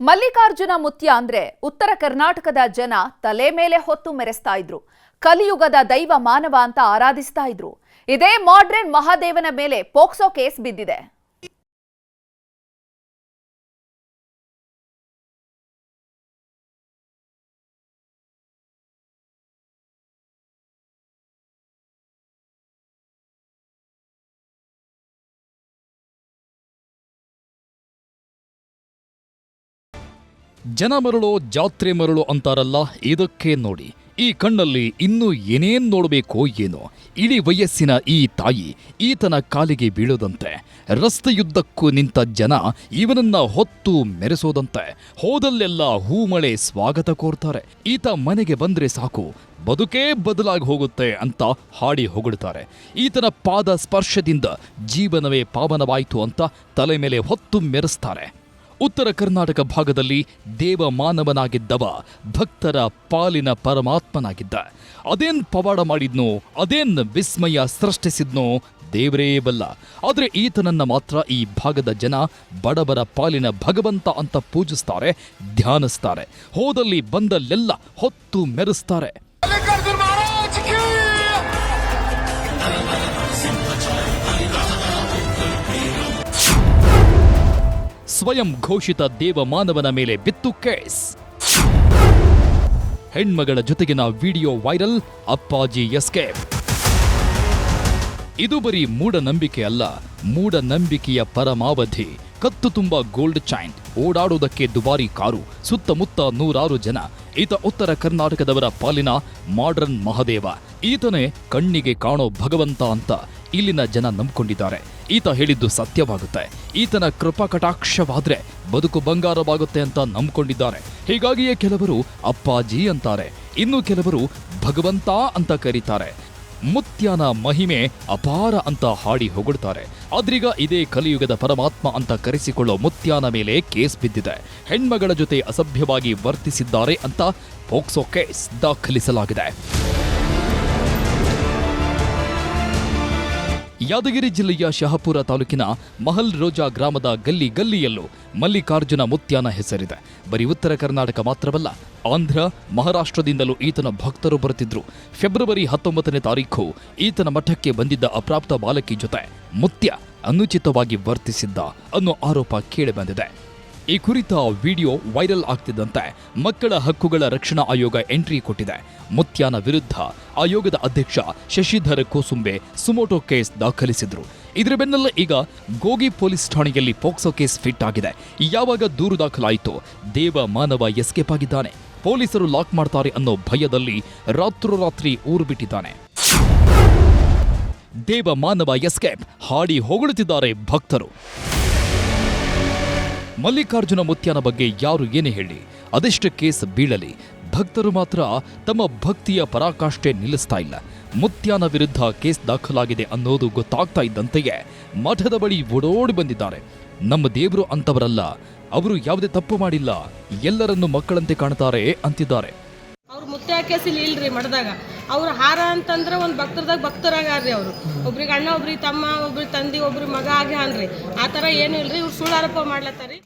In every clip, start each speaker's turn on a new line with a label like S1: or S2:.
S1: ಮಲ್ಲಿಕಾರ್ಜುನ ಮುತ್ಯ ಅಂದ್ರೆ ಉತ್ತರ ಕರ್ನಾಟಕದ ಜನ ತಲೆ ಮೇಲೆ ಹೊತ್ತು ಮೆರೆಸ್ತಾ ಇದ್ರು. ಕಲಿಯುಗದ ದೈವ ಮಾನವ ಅಂತ ಆರಾಧಿಸ್ತಾ ಇದ್ರು. ಇದೇ ಮಾಡ್ರನ್ ಮಹಾದೇವನ ಮೇಲೆ ಪೋಕ್ಸೋ ಕೇಸ್ ಬಿದ್ದಿದೆ.
S2: ಜನ ಮರಳೋ ಜಾತ್ರೆ ಮರಳೋ ಅಂತಾರಲ್ಲ, ಇದಕ್ಕೆ ನೋಡಿ. ಈ ಕಣ್ಣಲ್ಲಿ ಇನ್ನೂ ಏನೇನ್ ನೋಡಬೇಕೋ ಏನೋ. ಇಡೀ ವಯಸ್ಸಿನ ಈ ತಾಯಿ ಈತನ ಕಾಲಿಗೆ ಬೀಳೋದಂತೆ. ರಸ್ತೆಯುದ್ದಕ್ಕೂ ನಿಂತ ಜನ ಇವನನ್ನ ಹೊತ್ತು ಮೆರೆಸೋದಂತೆ. ಹೋದಲ್ಲೆಲ್ಲ ಹೂಮಳೆ ಸ್ವಾಗತ ಕೋರ್ತಾರೆ. ಈತ ಮನೆಗೆ ಬಂದ್ರೆ ಸಾಕು, ಬದುಕೇ ಬದಲಾಗಿ ಹೋಗುತ್ತೆ ಅಂತ ಹಾಡಿ ಹೊಗಳ್ತಾರೆ. ಈತನ ಪಾದ ಸ್ಪರ್ಶದಿಂದ ಜೀವನವೇ ಪಾವನವಾಯಿತು ಅಂತ ತಲೆ ಮೇಲೆ ಹೊತ್ತು ಮೆರೆಸ್ತಾರೆ. ಉತ್ತರ ಕರ್ನಾಟಕ ಭಾಗದಲ್ಲಿ ದೇವ ಮಾನವನಾಗಿದ್ದವ ಭಕ್ತರ ಪಾಲಿನ ಪರಮಾತ್ಮನಾಗಿದ್ದ. ಅದೇನ್ ಪವಾಡ ಮಾಡಿದ್ನೋ, ಅದೇನ್ ವಿಸ್ಮಯ ಸೃಷ್ಟಿಸಿದ್ನೋ ದೇವರೇ ಬಲ್ಲ. ಆದರೆ ಈತನನ್ನ ಮಾತ್ರ ಈ ಭಾಗದ ಜನ ಬಡವರ ಪಾಲಿನ ಭಗವಂತ ಅಂತ ಪೂಜಿಸ್ತಾರೆ, ಧ್ಯಾನಿಸ್ತಾರೆ. ಹೋದಲ್ಲಿ ಬಂದಲ್ಲೆಲ್ಲ ಹೊತ್ತು ಮೆರೆಸ್ತಾರೆ. ಸ್ವಯಂ ಘೋಷಿತ ದೇವ ಮಾನವನ ಮೇಲೆ ಬಿತ್ತು ಕೇಸ್. ಹೆಣ್ಮಗಳ ಜೊತೆಗಿನ ವಿಡಿಯೋ ವೈರಲ್, ಅಪ್ಪಾಜಿ ಎಸ್ಕೇಪ್. ಇದು ಬರೀ ಮೂಢನಂಬಿಕೆ ಅಲ್ಲ, ಮೂಢನಂಬಿಕೆಯ ಪರಮಾವಧಿ. ಕತ್ತು ತುಂಬ ಗೋಲ್ಡ್ ಚೈನ್, ಓಡಾಡೋದಕ್ಕೆ ದುಬಾರಿ ಕಾರು, ಸುತ್ತಮುತ್ತ ನೂರಾರು ಜನ. ಈತ ಉತ್ತರ ಕರ್ನಾಟಕದವರ ಪಾಲಿನ ಮಾಡ್ರನ್ ಮಹಾದೇವ. ಈತನೇ ಕಣ್ಣಿಗೆ ಕಾಣೋ ಭಗವಂತ ಅಂತ ಇಲ್ಲಿನ ಜನ ನಂಬ್ಕೊಂಡಿದ್ದಾರೆ. ಈತ ಹೇಳಿದ್ದು ಸತ್ಯವಾಗುತ್ತೆ, ಈತನ ಕೃಪಾ ಕಟಾಕ್ಷವಾದ್ರೆ ಬದುಕು ಬಂಗಾರವಾಗುತ್ತೆ ಅಂತ ನಂಬ್ಕೊಂಡಿದ್ದಾರೆ. ಹೀಗಾಗಿಯೇ ಕೆಲವರು ಅಪ್ಪಾಜಿ ಅಂತಾರೆ, ಇನ್ನು ಕೆಲವರು ಭಗವಂತ ಅಂತ ಕರೀತಾರೆ. ಮುತ್ಯನ ಮಹಿಮೆ ಅಪಾರ ಅಂತ ಹಾಡಿ ಹೊಗಳ್ತಾರೆ. ಆದ್ರೀಗ ಇದೇ ಕಲಿಯುಗದ ಪರಮಾತ್ಮ ಅಂತ ಕರೆಸಿಕೊಳ್ಳೋ ಮುತ್ಯನ ಮೇಲೆ ಕೇಸ್ ಬಿದ್ದಿದೆ. ಹೆಣ್ಮಗಳ ಜೊತೆ ಅಸಭ್ಯವಾಗಿ ವರ್ತಿಸಿದ್ದಾರೆ ಅಂತ ಪೋಕ್ಸೋ ಕೇಸ್ ದಾಖಲಿಸಲಾಗಿದೆ. ಯಾದಗಿರಿ ಜಿಲ್ಲೆಯ ಶಹಪುರ ತಾಲೂಕಿನ ಮಹಲ್ ರೋಜಾ ಗ್ರಾಮದ ಗಲ್ಲಿ ಗಲ್ಲಿಯಲ್ಲೂ ಮಲ್ಲಿಕಾರ್ಜುನ ಮುತ್ಯನ ಹೆಸರಿದೆ. ಬರೀ ಉತ್ತರ ಕರ್ನಾಟಕ ಮಾತ್ರವಲ್ಲ, ಆಂಧ್ರ, ಮಹಾರಾಷ್ಟ್ರದಿಂದಲೂ ಈತನ ಭಕ್ತರು ಬರುತ್ತಿದ್ರು. ಫೆಬ್ರವರಿ 19ನೇ ತಾರೀಖು ಈತನ ಮಠಕ್ಕೆ ಬಂದಿದ್ದ ಅಪ್ರಾಪ್ತ ಬಾಲಕಿ ಜೊತೆ ಮುತ್ಯ ಅನುಚಿತವಾಗಿ ವರ್ತಿಸಿದ್ದ ಅನ್ನೋ ಆರೋಪ ಕೇಳಿಬಂದಿದೆ. ಈ ಕುರಿತ ವಿಡಿಯೋ ವೈರಲ್ ಆಗ್ತಿದ್ದಂತೆ ಮಕ್ಕಳ ಹಕ್ಕುಗಳ ರಕ್ಷಣಾ ಆಯೋಗ ಎಂಟ್ರಿ ಕೊಟ್ಟಿದೆ. ಮುತ್ಯನ ವಿರುದ್ಧ ಆಯೋಗದ ಅಧ್ಯಕ್ಷ ಶಶಿಧರ್ ಕೋಸುಂಬೆ ಸುಮೋಟೋ ಕೇಸ್ ದಾಖಲಿಸಿದ್ರು. ಇದರ ಬೆನ್ನಲ್ಲೇ ಈಗ ಗೋಗಿ ಪೊಲೀಸ್ ಠಾಣೆಯಲ್ಲಿ ಪೋಕ್ಸೋ ಕೇಸ್ ಫಿಟ್ ಆಗಿದೆ. ಯಾವಾಗ ದೂರು ದಾಖಲಾಯಿತು, ದೇವ ಮಾನವ ಎಸ್ಕೇಪ್ ಆಗಿದ್ದಾನೆ. ಪೊಲೀಸರು ಲಾಕ್ ಮಾಡ್ತಾರೆ ಅನ್ನೋ ಭಯದಲ್ಲಿ ರಾತ್ರೋರಾತ್ರಿ ಊರು ಬಿಟ್ಟಿದ್ದಾನೆ. ದೇವ ಮಾನವ ಎಸ್ಕೇಪ್ ಹಾಡಿ ಹೊಗಳುತ್ತಿದ್ದಾರೆ ಭಕ್ತರು. ಮಲ್ಲಿಕಾರ್ಜುನ ಮುತ್ಯನ ಬಗ್ಗೆ ಯಾರು ಏನೇ ಹೇಳಿ, ಅದೆಷ್ಟು ಕೇಸ್ ಬೀಳಲಿ, ಭಕ್ತರು ಮಾತ್ರ ತಮ್ಮ ಭಕ್ತಿಯ ಪರಾಕಾಷ್ಠೆ ನಿಲ್ಲಿಸ್ತಾ ಇಲ್ಲ. ಮುತ್ಯನ ವಿರುದ್ಧ ಕೇಸ್ ದಾಖಲಾಗಿದೆ ಅನ್ನೋದು ಗೊತ್ತಾಗ್ತಾ ಇದ್ದಂತೆಯೇ ಮಠದ ಬಳಿ ಓಡೋಡಿ ಬಂದಿದ್ದಾರೆ. ನಮ್ಮ ದೇವರು ಅಂತವರಲ್ಲ, ಅವರು ಯಾವುದೇ ತಪ್ಪು ಮಾಡಿಲ್ಲ, ಎಲ್ಲರನ್ನು ಮಕ್ಕಳಂತೆ ಕಾಣ್ತಾರೆ ಅಂತಿದ್ದಾರೆ.
S3: ಅವ್ರು ಮುತ್ಯ ಕೇಸಿಲ್ ಇಲ್ರಿ ಮಠದಾಗ. ಅವ್ರ ಹಾರ ಅಂತಂದ್ರೆ ಒಂದು ಭಕ್ತರದಾಗ ಭಕ್ತರಾಗ್ರಿ. ಅವರು ಒಬ್ರಿಗೆ ಅಣ್ಣ, ಒಬ್ರಿಗೆ ತಮ್ಮ, ಒಬ್ರಿಗೆ ತಂದಿ, ಒಬ್ರಿಗೆ ಮಗ ಆಗಿ ಅನ್ರಿ. ಆ ಥರ ಏನೂ ಇಲ್ರಿ, ಇವ್ರು ಸುಳ್ಳಾರೋಪ ಮಾಡ್ಲತ್ತಾರಿ.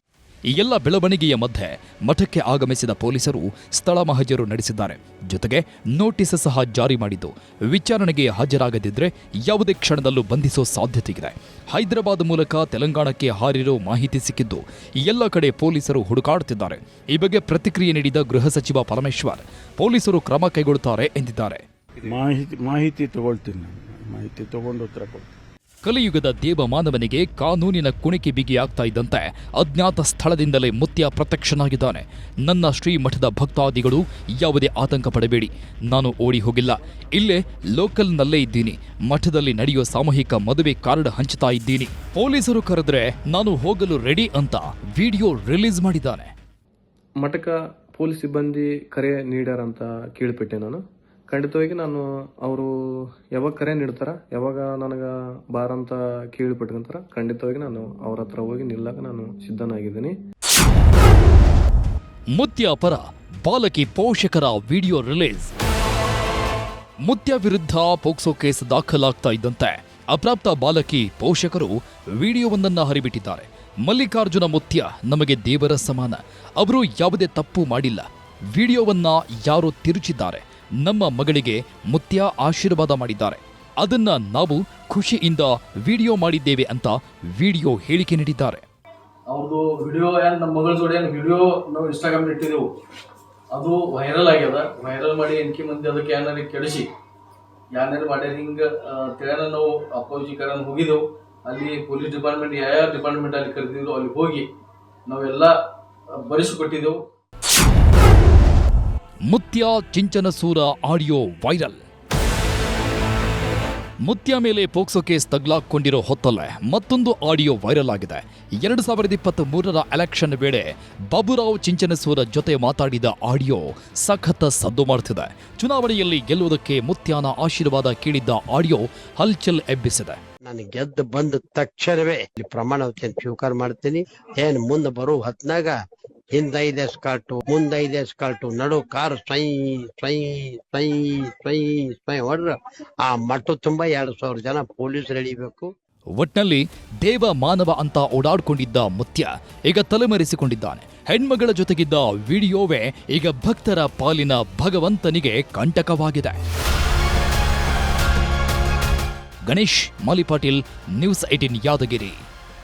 S2: ಈ ಎಲ್ಲ ಬೆಳವಣಿಗೆಯ ಮಧ್ಯೆ ಮಠಕ್ಕೆ ಆಗಮಿಸಿದ ಪೊಲೀಸರು ಸ್ಥಳ ಮಹಜರು ನಡೆಸಿದ್ದಾರೆ. ಜೊತೆಗೆ ನೋಟಿಸ್ ಸಹ ಜಾರಿ ಮಾಡಿದ್ದು, ವಿಚಾರಣೆಗೆ ಹಾಜರಾಗದಿದ್ರೆ ಯಾವುದೇ ಕ್ಷಣದಲ್ಲೂ ಬಂಧಿಸೋ ಸಾಧ್ಯತೆಯಿದೆ. ಹೈದರಾಬಾದ್ ಮೂಲಕ ತೆಲಂಗಾಣಕ್ಕೆ ಹಾರಿರೋ ಮಾಹಿತಿ ಸಿಕ್ಕಿದ್ದು ಎಲ್ಲ ಕಡೆ ಪೊಲೀಸರು ಹುಡುಕಾಡುತ್ತಿದ್ದಾರೆ. ಈ ಬಗ್ಗೆ ಪ್ರತಿಕ್ರಿಯೆ ನೀಡಿದ ಗೃಹ ಸಚಿವ ಪರಮೇಶ್ವರ್, ಪೊಲೀಸರು ಕ್ರಮ ಕೈಗೊಳ್ಳುತ್ತಾರೆ ಎಂದಿದ್ದಾರೆ.
S4: ಮಾಹಿತಿ ತಗೊಂಡು ಉತ್ತರ ಕೊಡ್ತೀನಿ.
S2: ಕಲಿಯುಗದ ದೇವ ಮಾನವನಿಗೆ ಕಾನೂನಿನ ಕುಣಿಕೆ ಬಿಗಿಯಾಗ್ತಾ ಇದ್ದಂತೆ ಅಜ್ಞಾತ ಸ್ಥಳದಿಂದಲೇ ಮುತ್ಯ ಪ್ರತ್ಯಕ್ಷನಾಗಿದ್ದಾನೆ. ನನ್ನ ಶ್ರೀಮಠದ ಭಕ್ತಾದಿಗಳು ಯಾವುದೇ ಆತಂಕ ಪಡಬೇಡಿ, ನಾನು ಓಡಿ ಹೋಗಿಲ್ಲ, ಇಲ್ಲೇ ಲೋಕಲ್ನಲ್ಲೇ ಇದ್ದೀನಿ. ಮಠದಲ್ಲಿ ನಡೆಯೋ ಸಾಮೂಹಿಕ ಮದುವೆ ಕಾರ್ಡ್ ಹಂಚುತ್ತಾ ಇದ್ದೀನಿ. ಪೊಲೀಸರು ಕರೆದ್ರೆ ನಾನು ಹೋಗಲು ರೆಡಿ ಅಂತ ವಿಡಿಯೋ ರಿಲೀಸ್ ಮಾಡಿದ್ದಾನೆ.
S5: ಮಠಕ್ಕೆ ಪೊಲೀಸ್ ಸಿಬ್ಬಂದಿ ಕರೆ ನೀಡ್ಯಾರಂತ ಕೇಳಿಬಿಟ್ಟೆ ನಾನು. ಖಂಡಿತವಾಗಿ ನಾನು ಅವರು ಯಾವಾಗ ಕರೆ ನೀಡ್ತಾರ, ಯಾವಾಗ ನನಗೆ ಬಾರಂತ ಕೇಳಿಬಿಟ್ಕೊಂತಾರ, ಖಂಡಿತವಾಗಿ ನಾನು ಅವ್ರ ಹತ್ರ ಹೋಗಿ ನಿಲ್ಲಕ್ಕೆ ನಾನು ಸಿದ್ಧನಾಗಿದ್ದೀನಿ.
S2: ಮುತ್ಯ ಪರ ಬಾಲಕಿ ಪೋಷಕರ ವಿಡಿಯೋ ರಿಲೀಸ್. ಮುತ್ಯ ವಿರುದ್ಧ ಪೋಕ್ಸೋ ಕೇಸ್ ದಾಖಲಾಗ್ತಾ ಇದ್ದಂತೆ ಅಪ್ರಾಪ್ತ ಬಾಲಕಿ ಪೋಷಕರು ವಿಡಿಯೋವೊಂದನ್ನು ಹರಿಬಿಟ್ಟಿದ್ದಾರೆ. ಮಲ್ಲಿಕಾರ್ಜುನ ಮುತ್ಯ ನಮಗೆ ದೇವರ ಸಮಾನ. ಅವರು ಯಾವುದೇ ತಪ್ಪು ಮಾಡಿಲ್ಲ. ವಿಡಿಯೋವನ್ನ ಯಾರೋ ತಿರುಚಿದ್ದಾರೆ. ನಮ್ಮ ಮಗಳಿಗೆ ಮುತ್ಯ ಆಶೀರ್ವಾದ ಮಾಡಿದ್ದಾರೆ. ಅದನ್ನ ನಾವು ಖುಷಿಯಿಂದ ವಿಡಿಯೋ ಮಾಡಿದ್ದೇವೆ ಅಂತ ವಿಡಿಯೋ ಹೇಳಿಕೆ ನೀಡಿದ್ದಾರೆ.
S6: ಅವ್ರದ್ದು ವಿಡಿಯೋ ಏನು ನಮ್ಮ ಮಗಳ ಜೋಡಿ ಏನು ವಿಡಿಯೋ ನಾವು ಇನ್ಸ್ಟಾಗ್ರಾಮ್ ಇಟ್ಟಿದ್ದೆವು, ಅದು ವೈರಲ್ ಆಗ್ಯದ. ವೈರಲ್ ಮಾಡಿ ಎನ್ಕಿ ಮಂದಿ ಅದಕ್ಕೆ ಏನಾರು ಕೆಡಿಸಿ ಯಾರು ಮಾಡ್ಯಾರ ಹಿಂಗೆ ತಿಳ್ಯಾನ ನಾವು ಅಪೋಜಿಕರನ್ನು ಹೋಗಿದ್ದೆವು. ಅಲ್ಲಿ ಪೊಲೀಸ್ ಡಿಪಾರ್ಟ್ಮೆಂಟ್ ಯಾವ ಡಿಪಾರ್ಟ್ಮೆಂಟ್ ಅಲ್ಲಿ ಕರೆದಿದ್ರು ಅಲ್ಲಿ ಹೋಗಿ ನಾವೆಲ್ಲ ಬರೆಸಿಕೊಟ್ಟಿದ್ದೆವು.
S2: ಮುತ್ಯ ಚಿಂಚನಸೂರ ಆಡಿಯೋ ವೈರಲ್. ಮುತ್ಯ ಮೇಲೆ ಪೋಕ್ಸೋ ಕೇಸ್ ತಗ್ಲಾಕೊಂಡಿರೋ ಹೊತ್ತಲ್ಲೇ ಮತ್ತೊಂದು ಆಡಿಯೋ ವೈರಲ್ ಆಗಿದೆ. 2023ರ ಎಲೆಕ್ಷನ್ ವೇಳೆ ಬಾಬುರಾವ್ ಚಿಂಚನಸೂರ ಜೊತೆ ಮಾತಾಡಿದ ಆಡಿಯೋ ಸಖತ್ ಸದ್ದು ಮಾಡ್ತಿದೆ. ಚುನಾವಣೆಯಲ್ಲಿ ಗೆಲ್ಲುವುದಕ್ಕೆ ಮುತ್ಯನ ಆಶೀರ್ವಾದ ಕೇಳಿದ್ದ ಆಡಿಯೋ ಹಲ್ಚಲ್ ಎಬ್ಬಿಸಿದೆ.
S7: ನಾನು ಗೆದ್ದು ಬಂದ ತಕ್ಷಣವೇ ಪ್ರಮಾಣ ವಚನ ಸ್ವೀಕಾರ ಮಾಡ್ತೀನಿ. ಏನ್ ಮುಂದೆ ಬರೋ ಹೊತ್ನಾಗ ಹಿಂದ 5 ಎಸ್ಕಾರ್ಟು ಮುಂದ 5 ಎಸ್ಕಾರ್ಟು ನಡು ಕಾರ್ ಸ್ವೈ ಸ್ವೈ ಸ್ವೈ ಸ್ವೈ ಸ್ವೈ ಹೊಡ್ರ ಆ ಮಠ ತುಂಬಾ 2,000 ಜನ ಪೊಲೀಸರು ಎಳಿಬೇಕು.
S2: ಒಟ್ನಲ್ಲಿ ದೇವ ಮಾನವ ಅಂತ ಓಡಾಡ್ಕೊಂಡಿದ್ದ ಮುತ್ಯ ಈಗ ತಲೆಮರೆಸಿಕೊಂಡಿದ್ದಾನೆ. ಹೆಣ್ಮಗಳ ಜೊತೆಗಿದ್ದ ವಿಡಿಯೋವೇ ಈಗ ಭಕ್ತರ ಪಾಲಿನ ಭಗವಂತನಿಗೆ ಕಂಟಕವಾಗಿದೆ. ಗಣೇಶ್ ಮಾಲಿಪಾಟೀಲ್, ನ್ಯೂಸ್ 18 ಯಾದಗಿರಿ.